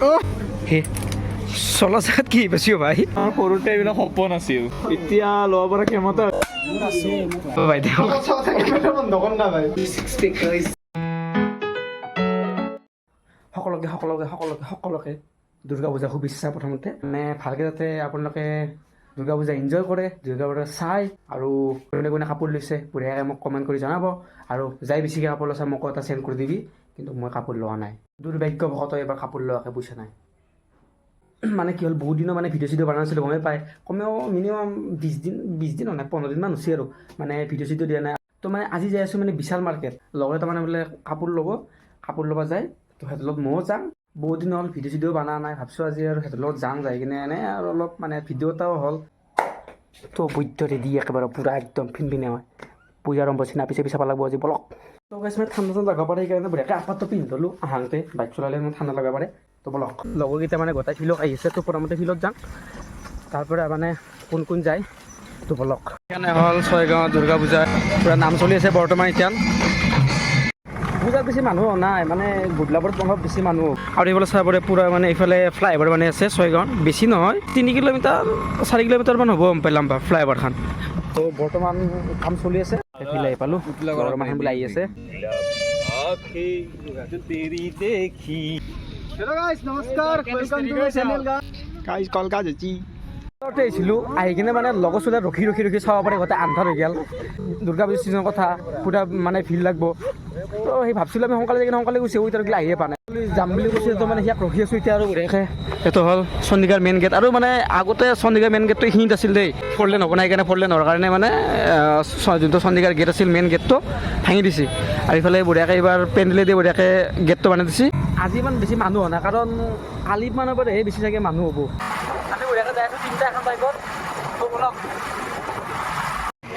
হে চলা জাগাত কি বেছি ভাই সৰুতে এইবিলাক সপোন আছিল এতিয়া ল'ব পৰা ক্ষমতা বাইদেউ সকলোকে দুৰ্গা পূজা শুভেচ্ছা প্ৰথমতে মানে ভালকৈ যাতে আপোনালোকে দুৰ্গা পূজা এনজয় কৰে, দুৰ্গা পূজা চাই আৰু কোনে কোনে কাপোৰ লৈছে বঢ়িয়াকৈ মোক কমেণ্ট কৰি জনাব আৰু যাই বেছিকৈ কাপোৰ লৈছে মোক এটা চেণ্ড কৰি দিবি। কিন্তু মই কাপোৰ লোৱা নাই, দুৰ্ভাগ্যবশতঃ এবাৰ কাপোৰ লোৱাকৈ পইচা নাই। মানে কি হ'ল বহুত দিনৰ মানে ভিডিঅ' চিডিঅ' বনাই নাছিলোঁ, গমেই পায় কমেও মিনিমাম 20 দিন নাই 15 দিনমান হৈছে আৰু মানে ভিডিঅ' চিডিঅ' দিয়া নাই। তো মানে আজি যাই আছোঁ মানে বিশাল মাৰ্কেট, লগতে তাৰমানে বোলে কাপোৰ ল'ব যায়। তো সিহঁতৰ লগত ময়ো যাম, বহুত দিন হ'ল ভিডিঅ' চিডিঅ' বনা নাই, ভাবছোঁ আজি আৰু সিহঁতৰ লগত যাই কিনে এনেই আৰু অলপ মানে ভিডিঅ' এটাও হ'ল। তো বৈদ্য ৰেডি একেবাৰে পূৰা একদম ফিনফিনে হয়, পূজা আৰম্ভ চিনা পিছে চাব লাগিব আজি বলক। তো গাইছ মানে ঠাণ্ডা লগাব পাৰে সেইকাৰণে বঢ়িয়াকৈ আপাতটো পিন্ধলোঁ, আহোঁতে বাইক চলালে মানে ঠাণ্ডা লগাব পাৰে। তো বলক লগৰকেইটা মানে গোটাই ফিল্ডত আহিছে, তো প্ৰথমতে ফিল্ডত যাম, তাৰপৰা মানে কোন যায় তো বলক। সেইকাৰণে হ'ল ছয়গাঁও দুৰ্গা পূজা পূৰা নাম চলি আছে বৰ্তমান। এতিয়া পূজাত বেছি মানুহ নাই, মানে গুডলাবৰত অলপ বেছি মানুহ আৰু এইফালে চাব পাৰে পূৰা মানে এইফালে ফ্লাইঅভাৰ মানে আছে ছয়গাঁৱত, বেছি নহয় 3 কিলোমিটাৰ 4 কিলোমিটাৰমান হ'ব পাই লাম্বা ফ্লাইঅভাৰখন। তো বৰ্তমান কাম চলি আছে, এইফালে পালোঁ মানুহ বোলে আহি আছে। हेलो गाइस नमस्कार welcome to my channel guys कल का जची আহিছিলোঁ আহি কিনে মানে লগৰ চোলা ৰখি চাব পাৰে, গোটেই আন্ধাৰ হৈ গ'ল। দুৰ্গা পূজাৰ ছিজনৰ কথা পূৰা মানে ভিৰ লাগব, তো সেই ভাবছিলোঁ আমি সোনকালে গৈছে এতিয়া আহিয়ে পোৱা নাই। যাম বুলি কৈছে তো মানে ইয়াক ৰখি আছোঁ এতিয়া আৰু বঢ়িয়াকৈ। এইটো হ'ল চণ্ডীগড় মেইন গেট, আৰু মানে আগতে চণ্ডীগড় মেইন গেটটো এইখিনিত আছিল দেই, 4 লেন হ'ব নাই কাৰণে 4 লেন হোৱাৰ কাৰণে মানে যোনটো চণ্ডীগড় গেট আছিল মেইন গেটটো ভাঙি দিছে, আৰু ইফালে বঢ়িয়াকৈ এইবাৰ পেণ্ডেলেদি বঢ়িয়াকৈ গেটটো বনাই দিছে। আজি ইমান বেছি মানুহ হোৱা নাই, কাৰণ কালি মানৰ পৰাহে বেছি চাগে মানুহ হ'ব। আমি বঢ়িয়াকৈ যাই আছোঁ 3টা এখন বাইকত।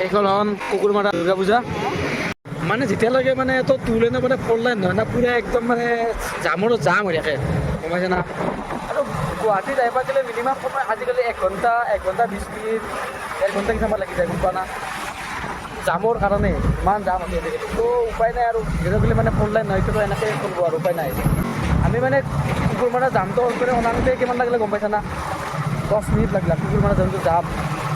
এইখন হ'ল কুকুৰমাৰা দুৰ্গা পূজা, মানে যেতিয়ালৈকে মানে তো 2 লেনৰ মানে 4 লেন নহয় না, পূৰা একদম মানে জামৰো জাম হৈ থাকে, গম পাইছে না। আৰু গুৱাহাটীত আহিব গ'লে মিনিমাম সময় আজিকালি 1 ঘণ্টা 20 মিনিট 1 ঘণ্টা কিমান লাগি যায়, গম পোৱা না, জামৰ কাৰণে ইমান জাম আছে আজিকালি। তো উপায় নাই আৰু যিহেতু মানে 4 লেন নহয়, তো এনেকৈ কৰিব আৰু উপায় নাই। আমি মানে কুকুৰমাৰা জামটো অনাওঁতে কিমান লাগিলে গম পাইছা না, 10 মিনিট লাগিলে কুকুৰমাৰা জামটো যাম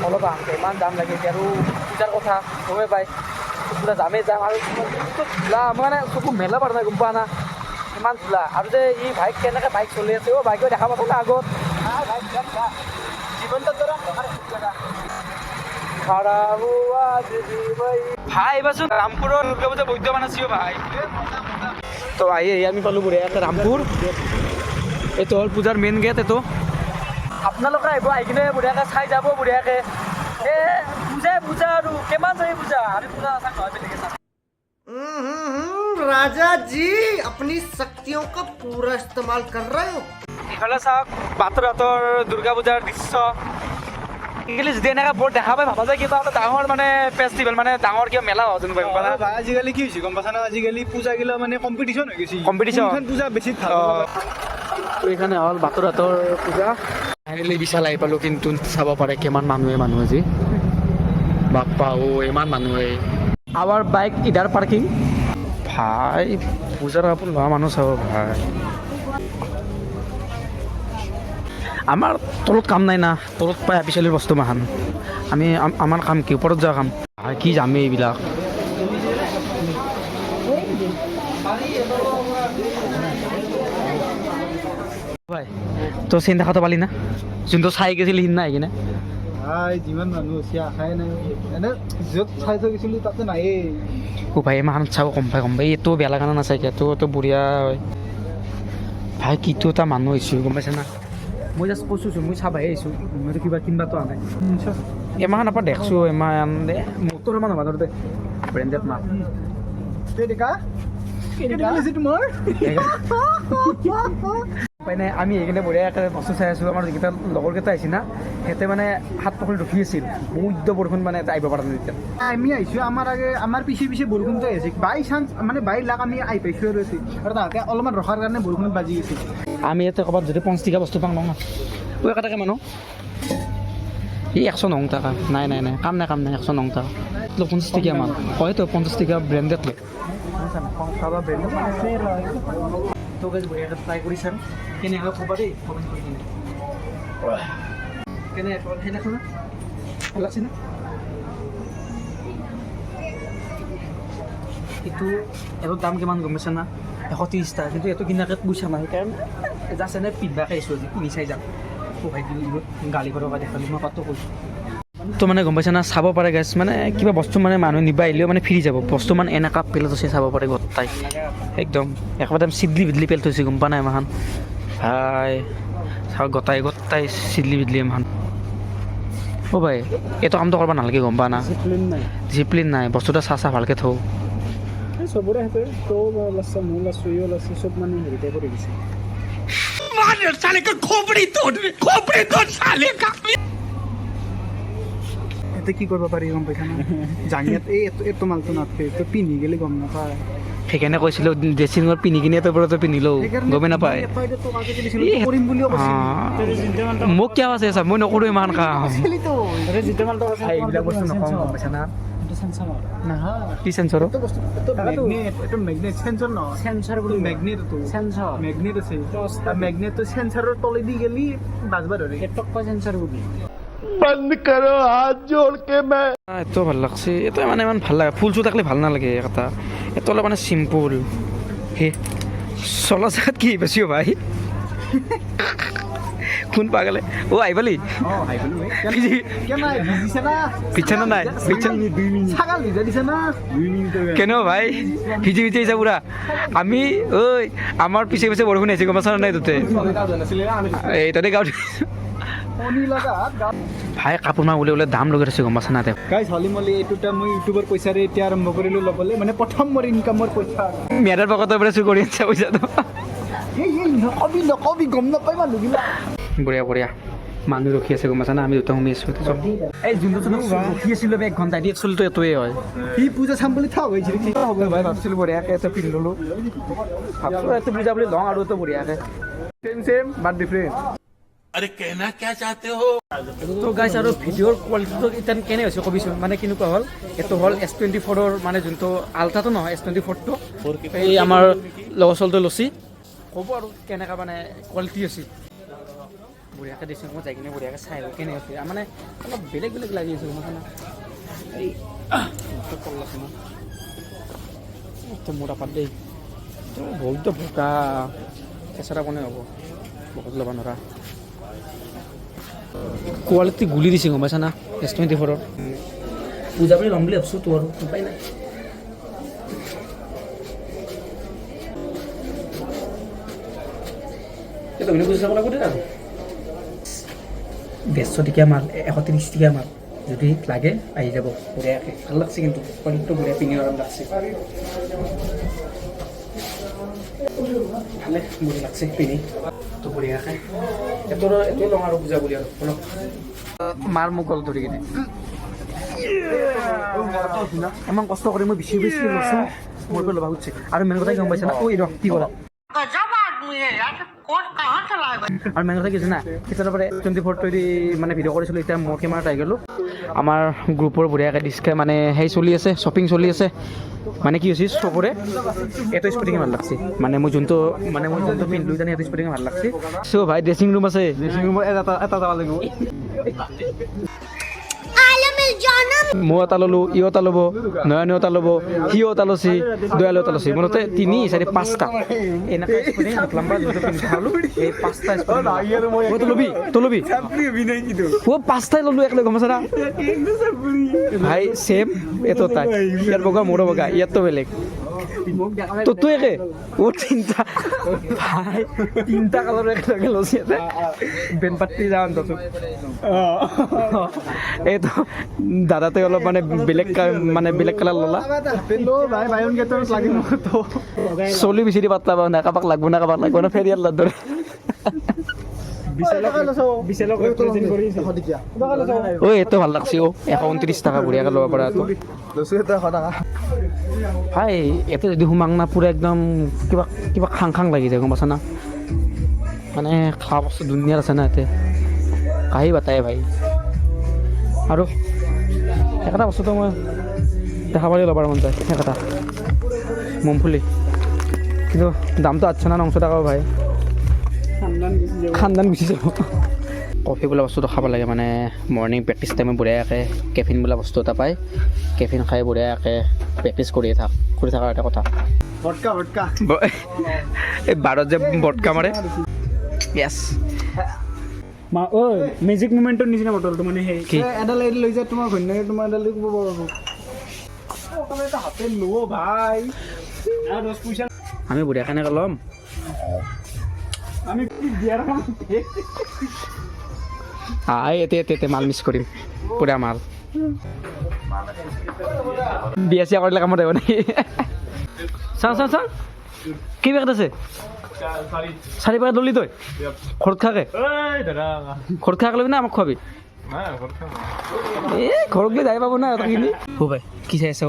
অলপ আহোঁতে, ইমান জাম লাগে এতিয়া। আৰু পূজাৰ কথা গমেই পায়, পূৰা জামেই যাম আৰু ধূলা মানে চকু মেলা পৰা নাই, গম পোৱা না, ইমান ধূলা। আৰু যে ই বাইক কেনেকৈ বাইক চলি আছে, বাইকো দেখা পাব না আগত ভাই এইবাৰচোন ৰামপুৰৰ দুৰ্গা পূজা বৈদ্য মান আছিও ভাই। তো আহি আমি পালোঁ বঢ়িয়াকৈ ৰামপুৰ, এইটো হ'ল পূজাৰ মেইন গেট। এইটো আপোনালোকে আহিব, আহি কিনে বঢ়িয়াকৈ চাই যাব বঢ়িয়াকৈ। পূজা আৰু কিমান চাই পূজা, আমি পূজা চাই নহয় বেলেগে চাম। राजा जी अपनी शक्तियों का पूरा इस्तेमाल कर रहे हो। ইফালে চাওক বাটৰ দুৰ্গা পূজাৰ দৃশ্য, আজিকালি যদি এনেকৈ বৰ দেখা পাই ভাবা যায় কিবা এটা ডাঙৰ মানে ফেষ্টিভেল, মানে ডাঙৰ কিবা মেলা হয় যেন পাই। আজিকালি কি হৈছে গম পাইছা না, আজিকালি পূজা গিলা মানে কম্পিটিশ্যন হৈ গৈছে, কম্পিটিশ্যন পূজা বেছি ভাল। তো এইখানে হ'ল বাটৰ পূজা। ফাইনেলি বিশাল আহি পালোঁ, কিন্তু চাব পাৰে কিমান মানুহ আজি বাপ্পা ইমান মানুহে। আৱাৰ বাইক ইধাৰ পাৰ্কিং ভাই, পূজাৰ কাপোৰ লোৱা মানুহ চাব ভাই। আমাৰ তলত কাম নাই না, তলত পাই পিছলিৰ বস্তু মাখান, আমাৰ কাম কি ওপৰত যোৱা কাম, কি যামেই এইবিলাক। ভাই তো চেইন দেখাটো পালি না, যোনটো চাই গৈছিল সিদিনা আহি কিনে যিমান মানুহ হৈছে আশাই নাই, এনে য'ত চাই থৈ গৈছিলোঁ তাতে নায়েই। ভাই ইমান চাব কম পাই এইটো বেয়া লগা নাচাই তো বঢ়িয়া হয় ভাই। কিটো এটা মানুহ আহিছোঁ গম পাইছে না, মই জাষ্ট কৈছোঁ মই চাবাহে আহিছোঁ, মইতো কিবা কিনবাতো অহা নাই। এমাহ নাপাৰ দেখছোঁ, এমাহ দে মোৰতো ইমান হ'ব দে ব্ৰেণ্ডেড মাল তোমাৰ উপায় নাই। আমি সেইকাৰণে বঢ়িয়াকৈ বস্তু চাই আছোঁ। আমাৰ যিকেইটা লগৰকেইটা আহিছে না, সিহঁতে মানে হাত পকৰি ৰখি আছিল, বহুত বৰষুণ মানে আহিব পৰা নাই। তেতিয়া আমি আহিছোঁ, আমাৰ পিছে বৰষুণটো আহিছে, বাই চান্স মানে বাই লাখ আমি আহি পাইছোঁ আৰু তাহাঁতে অলপমান ৰখাৰ কাৰণে বৰষুণত বাজি গৈছে। আমি ইয়াতে ক'ৰবাত যদি 5 টকা বস্তু পাওঁ ন, ঐ কাটাকে মানুহ এই 109 টাকা নাই কাম নাই 109 টাকা 50 টকীয়া মান হয়তো 50 টকীয়া ব্ৰেণ্ডেড লৈ তো গাইজ বঢ়িয়াকৈ ট্ৰাই কৰি চাম কেনে হয় ক'বা দেই কমেণ্ট কৰি কিনে কেনে সেই দেখো না ভাল লাগছে না এইটো এটাৰ দাম কিমান গম পাইছা না 130 টকা কিন্তু এইটো কিনাকে পইচা নাই সেইকাৰণে জাষ্ট এনে পিন্ধবাকে আহিছোঁ আজি পিন্ধি চাই যাম ভাই গালি কৰা দেখালি মই কত কৈছোঁ তো মানে গম পাইছা না চাব পাৰে গাইছ মানে কিবা বস্তু মানে মানুহ নিবা আহিলেও মানে ফ্ৰী যাব বস্তু মানে এনেকুৱা পেলত আছে চাব পাৰে গোটাই একদম একদম চিডলি বিদলি পেলত হৈছে গম পোৱা নাই এমাহান ভাই চাওক গোটাই গোটাই চিডলি বিদলি এমাহান অ' ভাই এইটো কামটো কৰিব নালাগে গম পোৱা না ডিচিপ্লিন নাই বস্তুটো চা ভালকৈ থওঁ চবৰে হাতে তৌ লাষ্ট মোৰ লাষ্ট ইও লাষ্ট চব মানে হেৰিতে কৰি দিছে এতে কি কৰিব পাৰি গম পাইছা না জাঙিয়াত এইটো মালটো নাথাকে এইটো পিন্ধি গ'লে গম নাপায় সেইকাৰণে কৈছিলোঁ ড্ৰেছিং ৰুমত পিন্ধি কিনে তোৰ পৰা পিন্ধিলোঁ গমেই নাপায় কৰিম বুলিও মোক কিয় আছে চা মই নকৰোঁ ইমান কাম জিতে মালটো এইবিলাক বস্তু নকওঁ গম পাইছা না নহয় কি চেঞ্চৰ এইটো মেগনেট সেন্সৰ নহয় সেন্সৰ বুলি মেগনেট এইটো সেন্সৰ মেগনেট আছে মেগনেটটো সেন্সৰৰ তলেদি গেলি বাজবা ধৰে এইটোক কয় সেন্সৰ বুলি এইটো ভাল লাগছে এইটো মানে ইমান ভাল লাগে ফুল চুল থাকিলে ভাল নালাগে এটা এইটো অলপ মানে চিম্পুল হে চলা জেগাত কি বেছি ভাই কোন পাগলে অ' আহিবালি পিছানা নাই কেনেও ভাই ভিজি ভিজি আহিছা পুৰা আমি ঐ আমাৰ পিছে পিছে বৰষুণ আহিছে গম পাইছা নাই তোতে এই তাতে গাঁৱত ভাই কাপোৰ মাৰ ওলাই ওলাই দাম লগাই থৈছে গম পাইছা না তেওঁ গাইজ হলি মলি এইটোটা মই ইউটিউবৰ পইচাৰে এতিয়া আৰম্ভ কৰিলোঁ ল'বলৈ মানে প্ৰথম মোৰ ইনকামৰ পইচা মেৰাৰ পকেটৰ পৰা চুৰ কৰি আনিছে পইচাটো নকবি গম নাপাই মানুহবিলাক বঢ়িয়া বঢ়িয়া মানুহ ৰখি আছে গম পাইছা না আমি দুটা শুনি আছোঁ এই যোনটো ৰখি আছিলোঁ 1 ঘণ্টা দি একচুৱেলিটো এইটোৱে হয় সি পূজা চাম বুলি থাক হৈছিল হ'ব ভাই ভাবিছিলোঁ বঢ়িয়াকৈ এইটো পিন্ধি ল'লোঁ ভাবছোঁ এইটো পূজা বুলি লওঁ আৰু এইটো বঢ়িয়াকৈ চেম বাট ডিফাৰেণ্ট তো গাইছ আৰু ভিডিঅ'ৰ কোৱালিটিটো এতিয়া কেনে হৈছে কবিচোন মানে কেনেকুৱা হ'ল এইটো হ'ল S24ৰ মানে যোনটো আল্ট্ৰাটো নহয় S24টো এই আমাৰ লগৰ চলটো লচি ক'ব আৰু কেনেকুৱা মানে কোৱালিটি আছে বঢ়িয়াকৈ দিছোঁ মই যাই কিনে বঢ়িয়াকৈ চাই আহিলোঁ কেনে আছে মানে অলপ বেলেগ বেলেগ লাগি আছে গম পাইছা এই কল আছে ন তো মোৰ আপাত দেই বহুত বোকা কেঁচৰা কোনে হ'ব বহুত ল'ব নোৱাৰা কোৱালিটি গুলি দিছে গম পাইছা না S24ৰ পূজা বুলি ল'ম বুলি ভাবছোঁ তো আৰু উপায় নাই তুমি বুজি চাব লাগিব দেই আৰু 150 টকীয়া মাল 130 টকীয়া মাল যদি লাগে আহি যাব বঢ়িয়াকৈ ভাল লাগছে কিন্তু কোৱালিটিটো বঢ়িয়া পিন্ধি আৰাম লাগছে ভালে বঢ়িয়া লাগছে পিন্ধি তো বঢ়িয়াকৈ এইটো লওঁ আৰু পূজা বুলি আৰু অলপ মাৰ মোক গল ধৰি কিনে ইমান কষ্ট কৰি মই বেছি বেছি লৈছোঁ মোৰ পৰা ল'বা খুজিছে আৰু মেইন কথা গম পাইছে না ঐ ৰ কি কৰা আৰু মেইন কথা কি হৈছে না তেতিয়াৰ পৰা 24 মানে ভিডিঅ' কৰিছিলোঁ এতিয়া মোৰ কেমেৰাত আহি গ'লোঁ আমাৰ গ্ৰুপৰ বঢ়িয়াকৈ ডিছকাই মানে সেই চলি আছে শ্বপিং চলি আছে মানে কি হৈছে চবৰে এইটো স্পৰ্টিং ভাল লাগছে মানে মই যোনটো পিন্ধিলোঁ জানি এইটো স্পৰ্টিং ভাল লাগছে চ' ভাই ড্ৰেছিং ৰুম আছে ড্ৰেছিং ৰুমৰ এটা যাব লাগিব মই এটা ল'লোঁ ইও এটা ল'ব নয়নো এটা ল'ব সিও এটা লৈছে দয়ালো এটা লৈছে মোৰতে 3, 4, 5টা এনেকুৱা স্পৰ্টিং লম্বা যোনটো পিন্ধি খালোঁ এই 5টা স্পৰ্টিং তই ল'বি অ' 5টাই ল'লোঁ একেলগে গম পাইছা না ভাই ছেম এইটো তাই ইয়াৰ বগা মোৰো বগা ইয়াততো বেলেগ তোৰতো একে অ' 3টা ভাই 3টা কালাৰ একেলগে লৈছে বেন পাতি যাওঁ তো এইটো দাদাতে অলপ মানে বেলেগ কালাৰ ল'লা চলি বিচাৰি পাত্তা পাওঁ না কাৰোবাক লাগব না ফেৰিয়াৰ লাৰ দৰে ঐ এইটো ভাল লাগছে অ' 129 টকা বঢ়িয়াকৈ ল'ব পৰা ভাই ইয়াতে যদি সোমাং না পুৰা একদম কিবা খাং লাগি যায় গম পাইছা না মানে খোৱা বস্তু দুনিয়াত আছে না ইয়াতে কাহি বাতাই ভাই আৰু একটা বস্তুটো মই দেখা পালে ল'বৰ মন যায় এটা মুমফুলি কিন্তু দামটো 800 না 900 টাকা ভাই খানদান গুচি যাব কফি বোলা বস্তুটো খাব লাগে মানে মৰ্ণিং প্ৰেক্টিছ টাইমত বঢ়িয়াকৈ কেফিন বোলা বস্তু এটা পায় কেফিন খাই বঢ়িয়াকৈ প্ৰেক্টিছ কৰি থকাৰ এটা কথা এই বাৰত যে বটকা মাৰে য়েছ মেজিক মুমেণ্টৰ নিচিনা বটলটো মানে সেই কি এডাল এডাল লৈ যায় তোমাৰ ঘৈণীয়েকে তোমাৰ এডাল দিব হাতে লো ভাই আৰু 10 পইচা আমি বঢ়িয়াকৈ এনেকৈ ল'ম আমি দিয়াৰ কাম এতে মাল মিছ কৰিম পুৰা মাল বিয়া চিয়া কৰিলে কামত আহিব নেকি চাওঁ কি পেকেট আছে 4 পেকেট ললি তই ঘৰত খাকে ল'বি না আমাক খোৱাবি এই ঘৰত গৈ যাই পাব না এটাখিনি ভাই কি চাই আছে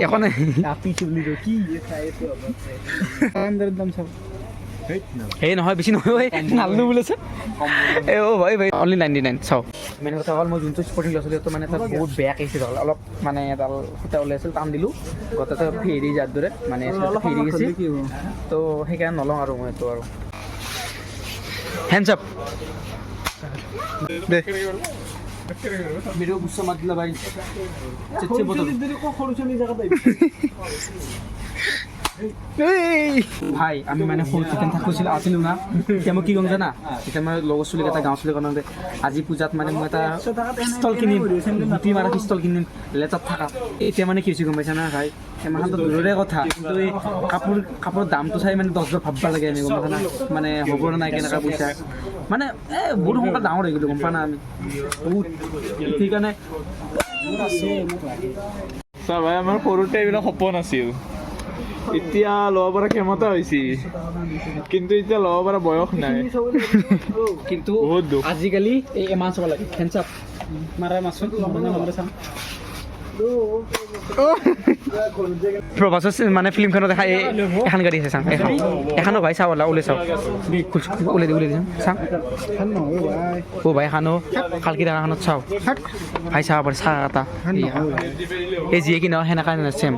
একো নাই দাম চাব এই নহয় বেছি নহয় নালনো বোলেছে এই ভাই অনলি 99 চাওঁ মেইন কথা হ'ল মই যোনটো স্পৰ্টিং লৈছিলোঁ সেইটো মানে তাত বহুত বেয়া কেছে হ'ল অলপ মানে এডাল সূতা ওলাইছিল টান দিলোঁ গোটেইটো ফেৰি যাৰ দৰে মানে ফেৰি গৈছে তো সেইকাৰণে নলওঁ আৰু মই এইটো আৰু হেণ্ডছ আপ দে ভিডিঅ' গুচ্ছ মাত দিলা ভাই চেচ্ছে বতল সৰু ছোৱালী জেগাত ভাই আমি মানে সৰু চিকেন থাকোঁ আছিলোঁ না এতিয়া মই কি ক'ম জানা এতিয়া মই লগৰ চলিকেইটা গাঁও চলি কাৰণতে আজি পূজাত মানে মই এটা পিষ্টল কিনিম গুটি মাৰা পিষ্টল কিনিম লেটাত থকা এতিয়া মানে কি হৈছে গম পাইছা না ভাই ইমানটো দূৰৰে কথা কিন্তু এই কাপোৰৰ দামটো চাই মানে 10 বাৰ ভাবিব লাগে আমি গম পাইছা না মানে হ'ব নাই কেনেকুৱা পইচা মানে বহুত সোনকালে ডাঙৰ হৈ গ'লোঁ গম পা না আমি বহুত সেইকাৰণে ভাই আমাৰ সৰুতে এইবিলাক সপোন আছিল এতিয়া ল'ব পৰা ক্ষমতা হৈছে কিন্তু এতিয়া ল'ব পৰা বয়স নাই কিন্তু বহুত দুখ আজিকালি এই এমাহ চাব লাগে হেণ্ডছ আপ মাৰা মাছত মাৰা চাম প্ৰভাসৰ মানে ফিল্মখনত দেখা এখন গাড়ী আছে চাওঁ এখনো ভাই চাওঁ ওলাই চাওঁ ওলাই দি চাওঁ অ' ভাই এখনো খালকি এখনত চাওঁ ভাই চাব পাৰে চাহ এটা এই যিয়ে কি নহয় সেনেকা চেম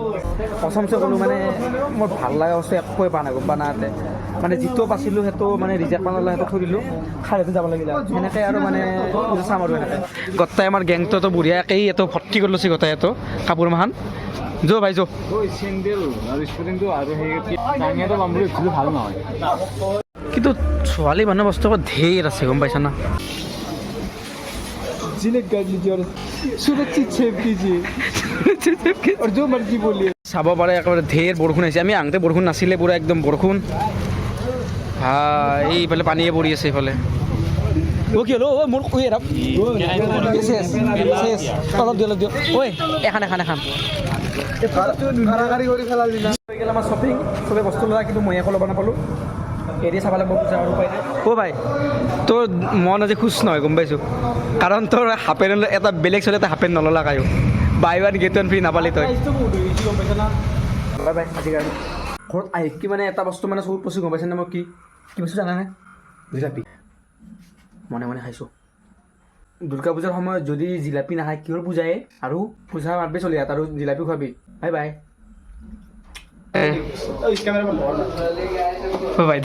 প্ৰথমতে ক'লোঁ মানে মোৰ ভাল লগা বস্তু একোৱে পোৱা নাই গম পোৱা নাই মানে যিটো পাইছিলোঁ সেইটো মানে ৰিজাৰ্ভ পালে সেইটো থৈ দিলোঁ খালেতো যাব লাগিলে সেনেকৈ আৰু মানে চাম আৰু এনেকৈ গোটেই আমাৰ গেংটোতো বঢ়িয়াকৈ এইটো ভৰ্তি কৰি লৈছে গোটেই এইটো কাপোৰ মাখান যো ভাই যো চেণ্ডেল আৰু স্পৰ্টিংটো আৰু সেই ডাঙিয়াটো ল'ম বুলি ভাবিছিলোঁ ভাল নহয় কিন্তু ছোৱালী মানুহ বস্তু ধেৰ আছে গম পাইছা না जिलेट गाड़ी लीजिए और सुरक्षित सेफ कीजिए और जो मर्जी बोलिए চাব পাৰে একেবাৰে ধেৰ বৰষুণ আহিছে আমি আহোঁতে বৰষুণ নাছিলে পুৰা একদম বৰষুণ এইফালে পানীয়ে পৰি আছে এইফালে অ' কি হ'ল অ' মোৰ অলপ দিয়ক ঐ এখন আমাৰ শ্বপিং চবে বস্তু লোৱা কিন্তু মই একো ল'ব নাপালোঁ এৰি চাব লাগিব পূজা আৰু উপায় নাই অ' ভাই তোৰ মন আজি খুচ নহয় গম পাইছোঁ কাৰণ তোৰ হাফ পেণ্ট এটা বেলেগ চলি এটা half pant নল'লা Caio buy one get one free নাপালি তই বাই বাই আজি কাৰণে ঘৰত আহি কি মানে এটা বস্তু মানে চকুত পচি গম পাইছেনে মই কি বস্তু জানানে জিলাপি মনে মনে খাইছোঁ দুৰ্গা পূজাৰ সময়ত যদি জিলাপি নাখায় কিহৰ পূজায়ে আৰু পূজা মাৰবে চলি ইয়াত আৰু জিলাপি খোৱাবি বাই বাই বাই